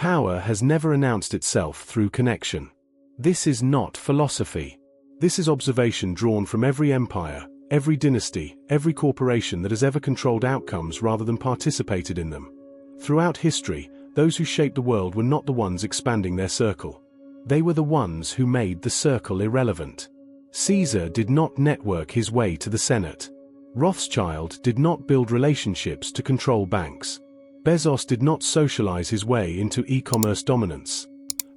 Power has never announced itself through connection. This is not philosophy. This is observation drawn from every empire, every dynasty, every corporation that has ever controlled outcomes rather than participated in them. Throughout history, those who shaped the world were not the ones expanding their circle. They were the ones who made the circle irrelevant. Caesar did not network his way to the Senate. Rothschild did not build relationships to control banks. Bezos did not socialize his way into e-commerce dominance.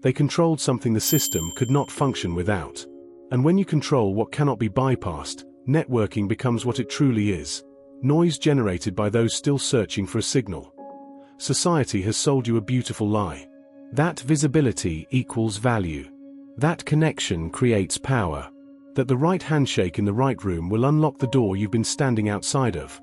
They controlled something the system could not function without. And when you control what cannot be bypassed, networking becomes what it truly is: noise generated by those still searching for a signal. Society has sold you a beautiful lie. That visibility equals value. That connection creates power. That the right handshake in the right room will unlock the door you've been standing outside of.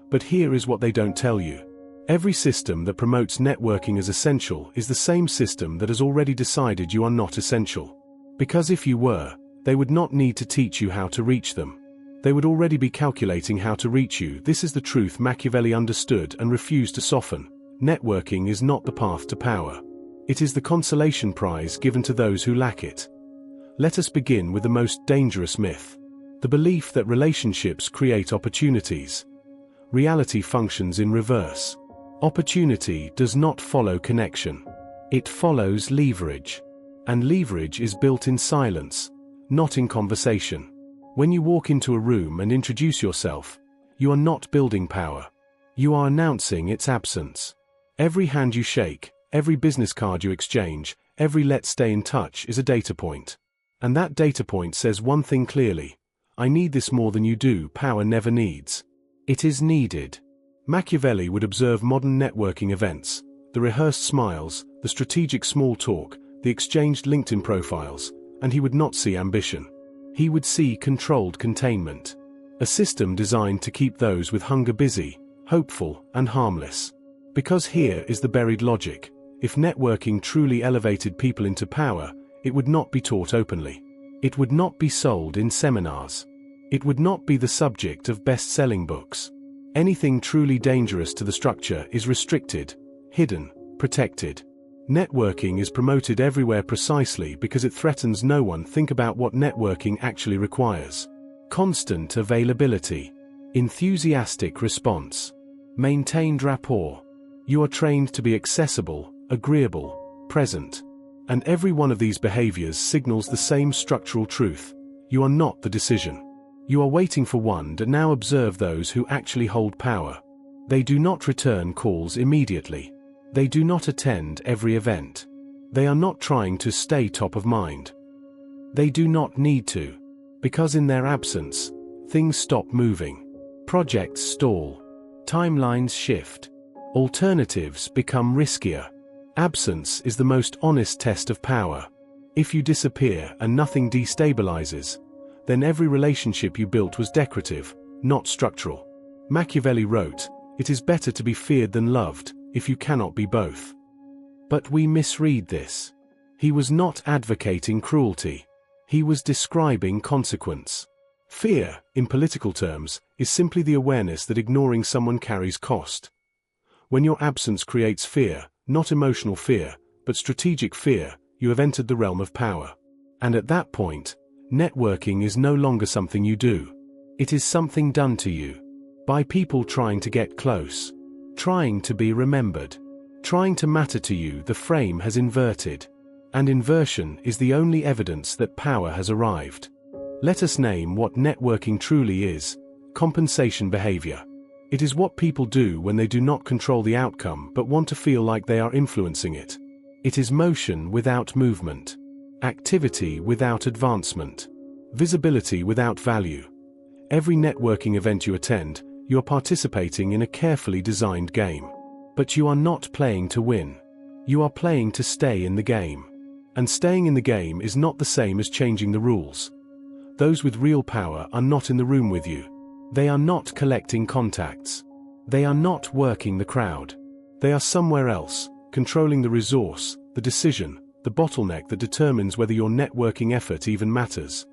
But here is what they don't tell you. Every system that promotes networking as essential is the same system that has already decided you are not essential. Because if you were, they would not need to teach you how to reach them. They would already be calculating how to reach you. This is the truth Machiavelli understood and refused to soften. Networking is not the path to power. It is the consolation prize given to those who lack it. Let us begin with the most dangerous myth: the belief that relationships create opportunities. Reality functions in reverse. Opportunity does not follow connection. It follows leverage. And leverage is built in silence, not in conversation. When you walk into a room and introduce yourself, you are not building power. You are announcing its absence. Every hand you shake, every business card you exchange, every let's stay in touch is a data point. And that data point says one thing clearly: I need this more than you do. Power never needs. It is needed. Machiavelli would observe modern networking events: the rehearsed smiles, the strategic small talk, the exchanged LinkedIn profiles, and he would not see ambition. He would see controlled containment. A system designed to keep those with hunger busy, hopeful, and harmless. Because here is the buried logic: if networking truly elevated people into power, it would not be taught openly. It would not be sold in seminars. It would not be the subject of best-selling books. Anything truly dangerous to the structure is restricted, hidden, protected. Networking is promoted everywhere precisely because it threatens no one. Think about what networking actually requires: constant availability, enthusiastic response, maintained rapport. You are trained to be accessible, agreeable, present. And every one of these behaviors signals the same structural truth: you are not the decision. You are waiting for one. To now observe those who actually hold power. They do not return calls immediately. They do not attend every event. They are not trying to stay top of mind. They do not need to. Because in their absence, things stop moving. Projects stall. Timelines shift. Alternatives become riskier. Absence is the most honest test of power. If you disappear and nothing destabilizes, then every relationship you built was decorative, not structural. Machiavelli wrote, "It is better to be feared than loved, if you cannot be both." But we misread this. He was not advocating cruelty. He was describing consequence. Fear, in political terms, is simply the awareness that ignoring someone carries cost. When your absence creates fear, not emotional fear, but strategic fear, you have entered the realm of power. And at that point, networking is no longer something you do. It is something done to you. By people trying to get close. Trying to be remembered. Trying to matter to you. The frame has inverted. And inversion is the only evidence that power has arrived. Let us name what networking truly is: compensation behavior. It is what people do when they do not control the outcome but want to feel like they are influencing it. It is motion without movement. Activity without advancement. Visibility without value. Every networking event you attend, you are participating in a carefully designed game. But you are not playing to win. You are playing to stay in the game. And staying in the game is not the same as changing the rules. Those with real power are not in the room with you. They are not collecting contacts. They are not working the crowd. They are somewhere else, controlling the resource, the decision, the bottleneck that determines whether your networking effort even matters.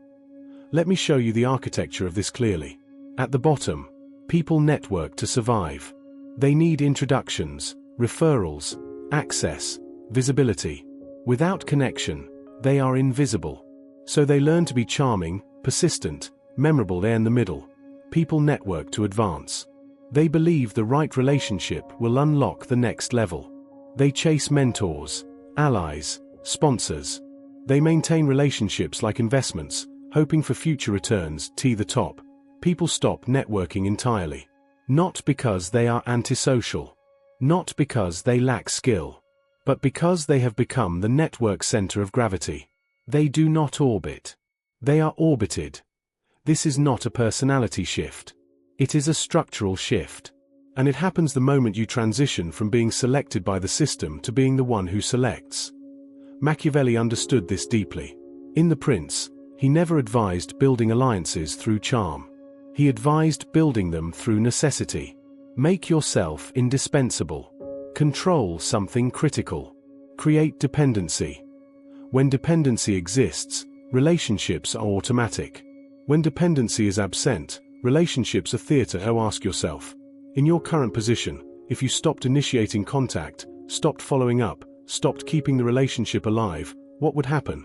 Let me show you the architecture of this clearly. At the bottom, people network to survive. They need introductions, referrals, access, visibility. Without connection, they are invisible. So they learn to be charming, persistent, memorable there in the middle. People network to advance. They believe the right relationship will unlock the next level. They chase mentors, allies, sponsors. They maintain relationships like investments, hoping for future returns. The top. People stop networking entirely. Not because they are antisocial. Not because they lack skill. But because they have become the network center of gravity. They do not orbit. They are orbited. This is not a personality shift. It is a structural shift. And it happens the moment you transition from being selected by the system to being the one who selects. Machiavelli understood this deeply. In The Prince, he never advised building alliances through charm. He advised building them through necessity. Make yourself indispensable. Control something critical. Create dependency. When dependency exists, relationships are automatic. When dependency is absent, relationships are theater. Ask yourself, in your current position, if you stopped initiating contact, stopped following up, stopped keeping the relationship alive, what would happen?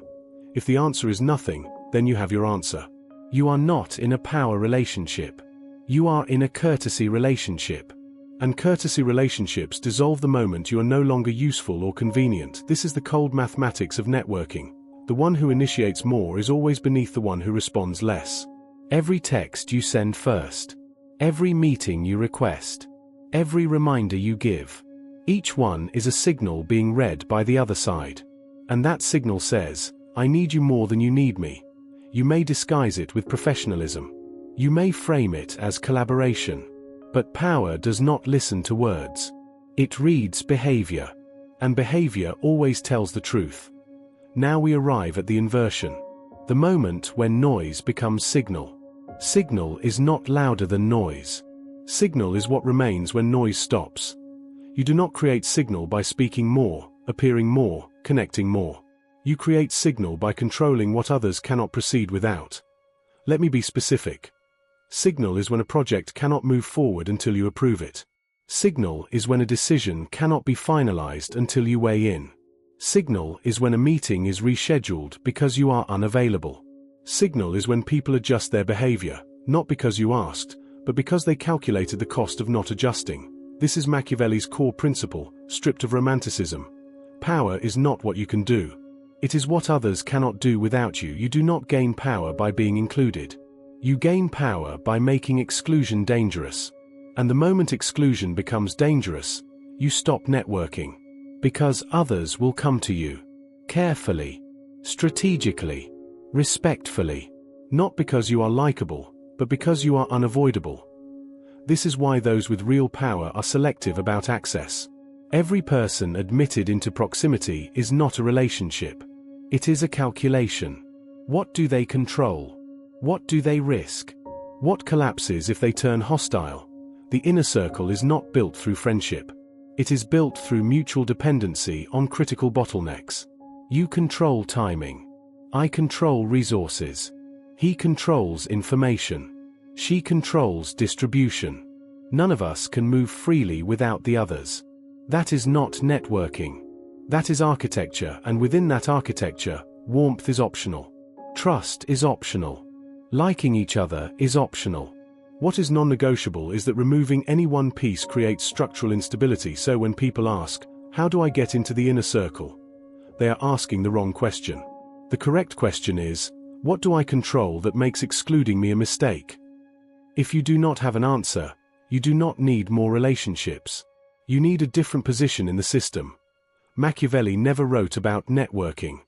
If the answer is nothing, then you have your answer. You are not in a power relationship. You are in a courtesy relationship. And courtesy relationships dissolve the moment you are no longer useful or convenient. This is the cold mathematics of networking. The one who initiates more is always beneath the one who responds less. Every text you send first. Every meeting you request. Every reminder you give. Each one is a signal being read by the other side. And that signal says, I need you more than you need me. You may disguise it with professionalism. You may frame it as collaboration. But power does not listen to words. It reads behavior. And behavior always tells the truth. Now we arrive at the inversion. The moment when noise becomes signal. Signal is not louder than noise. Signal is what remains when noise stops. You do not create signal by speaking more, appearing more, connecting more. You create signal by controlling what others cannot proceed without. Let me be specific. Signal is when a project cannot move forward until you approve it. Signal is when a decision cannot be finalized until you weigh in. Signal is when a meeting is rescheduled because you are unavailable. Signal is when people adjust their behavior, not because you asked, but because they calculated the cost of not adjusting. This is Machiavelli's core principle, stripped of romanticism. Power is not what you can do. It is what others cannot do without you. You do not gain power by being included. You gain power by making exclusion dangerous. And the moment exclusion becomes dangerous, you stop networking. Because others will come to you. Carefully. Strategically. Respectfully. Not because you are likable, but because you are unavoidable. This is why those with real power are selective about access. Every person admitted into proximity is not a relationship. It is a calculation. What do they control? What do they risk? What collapses if they turn hostile? The inner circle is not built through friendship. It is built through mutual dependency on critical bottlenecks. You control timing. I control resources. He controls information. She controls distribution. None of us can move freely without the others. That is not networking. That is architecture, and within that architecture, warmth is optional. Trust is optional. Liking each other is optional. What is non-negotiable is that removing any one piece creates structural instability. So when people ask, how do I get into the inner circle? They are asking the wrong question. The correct question is, what do I control that makes excluding me a mistake? If you do not have an answer, you do not need more relationships. You need a different position in the system. Machiavelli never wrote about networking.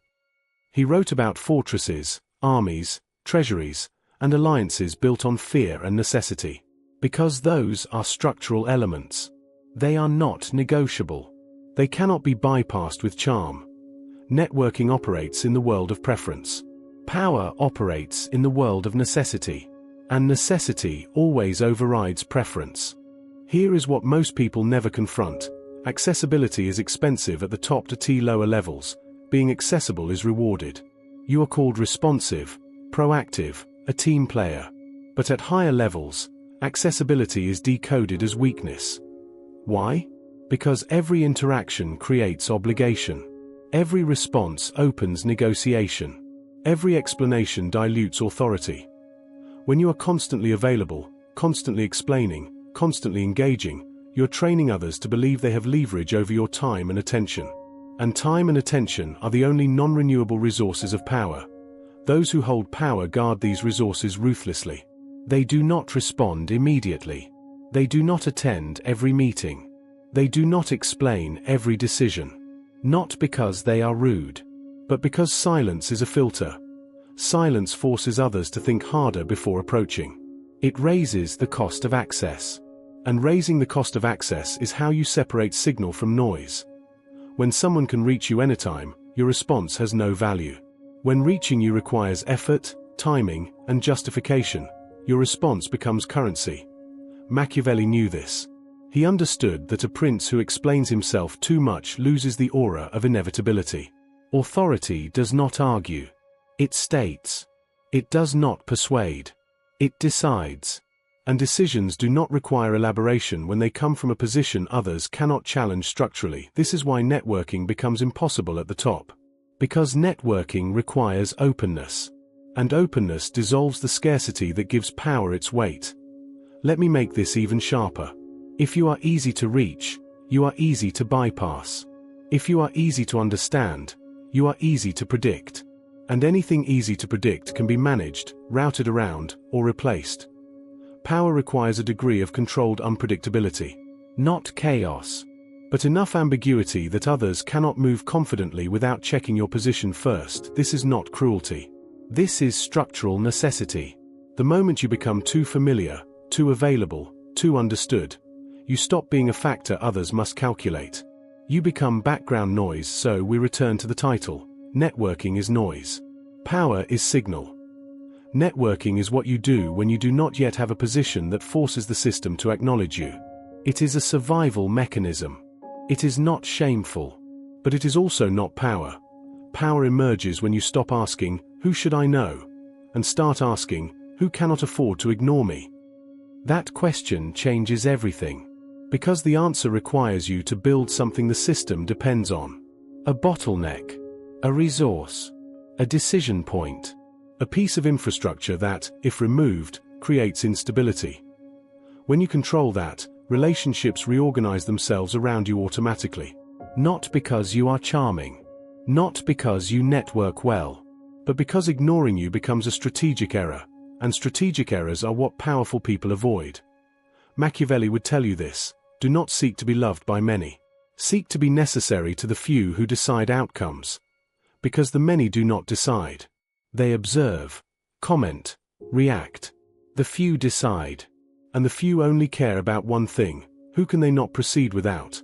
He wrote about fortresses, armies, treasuries, and alliances built on fear and necessity. Because those are structural elements. They are not negotiable. They cannot be bypassed with charm. Networking operates in the world of preference. Power operates in the world of necessity. And necessity always overrides preference. Here is what most people never confront. Accessibility is expensive at the top to lower levels. Being accessible is rewarded. You are called responsive, proactive, a team player. But at higher levels, accessibility is decoded as weakness. Why? Because every interaction creates obligation. Every response opens negotiation. Every explanation dilutes authority. When you are constantly available, constantly explaining, constantly engaging, you're training others to believe they have leverage over your time and attention. And time and attention are the only non-renewable resources of power. Those who hold power guard these resources ruthlessly. They do not respond immediately. They do not attend every meeting. They do not explain every decision. Not because they are rude, but because silence is a filter. Silence forces others to think harder before approaching. It raises the cost of access. And raising the cost of access is how you separate signal from noise. When someone can reach you anytime, your response has no value. When reaching you requires effort, timing, and justification, your response becomes currency. Machiavelli knew this. He understood that a prince who explains himself too much loses the aura of inevitability. Authority does not argue. It states. It does not persuade. It decides. And decisions do not require elaboration when they come from a position others cannot challenge structurally. This is why networking becomes impossible at the top. Because networking requires openness. And openness dissolves the scarcity that gives power its weight. Let me make this even sharper. If you are easy to reach, you are easy to bypass. If you are easy to understand, you are easy to predict. And anything easy to predict can be managed, routed around, or replaced. Power requires a degree of controlled unpredictability. Not chaos, but enough ambiguity that others cannot move confidently without checking your position first. This is not cruelty. This is structural necessity. The moment you become too familiar, too available, too understood, you stop being a factor others must calculate. You become background noise. So we return to the title. Networking is noise. Power is signal. Networking is what you do when you do not yet have a position that forces the system to acknowledge you. It is a survival mechanism. It is not shameful. But it is also not power. Power emerges when you stop asking, "Who should I know?" and start asking, "Who cannot afford to ignore me?" That question changes everything. Because the answer requires you to build something the system depends on. A bottleneck. A resource. A decision point. A piece of infrastructure that, if removed, creates instability. When you control that, relationships reorganize themselves around you automatically. Not because you are charming. Not because you network well. But because ignoring you becomes a strategic error. And strategic errors are what powerful people avoid. Machiavelli would tell you this. Do not seek to be loved by many. Seek to be necessary to the few who decide outcomes. Because the many do not decide. They observe, comment, react. The few decide. And the few only care about one thing. Who can they not proceed without?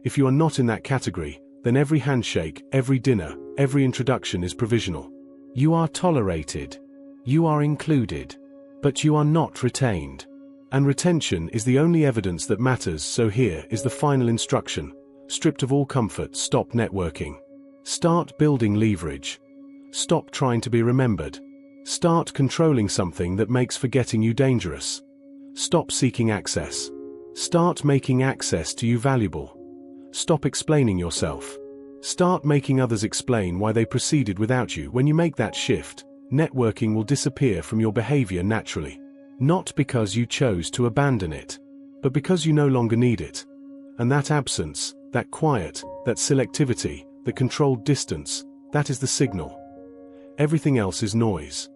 If you are not in that category, then every handshake, every dinner, every introduction is provisional. You are tolerated. You are included. But you are not retained. And retention is the only evidence that matters. So here is the final instruction. Stripped of all comfort, stop networking. Start building leverage. Stop trying to be remembered. Start controlling something that makes forgetting you dangerous. Stop seeking access. Start making access to you valuable. Stop explaining yourself. Start making others explain why they proceeded without you. When you make that shift, networking will disappear from your behavior naturally. Not because you chose to abandon it, but because you no longer need it. And that absence, that quiet, that selectivity, that controlled distance, that is the signal. Everything else is noise.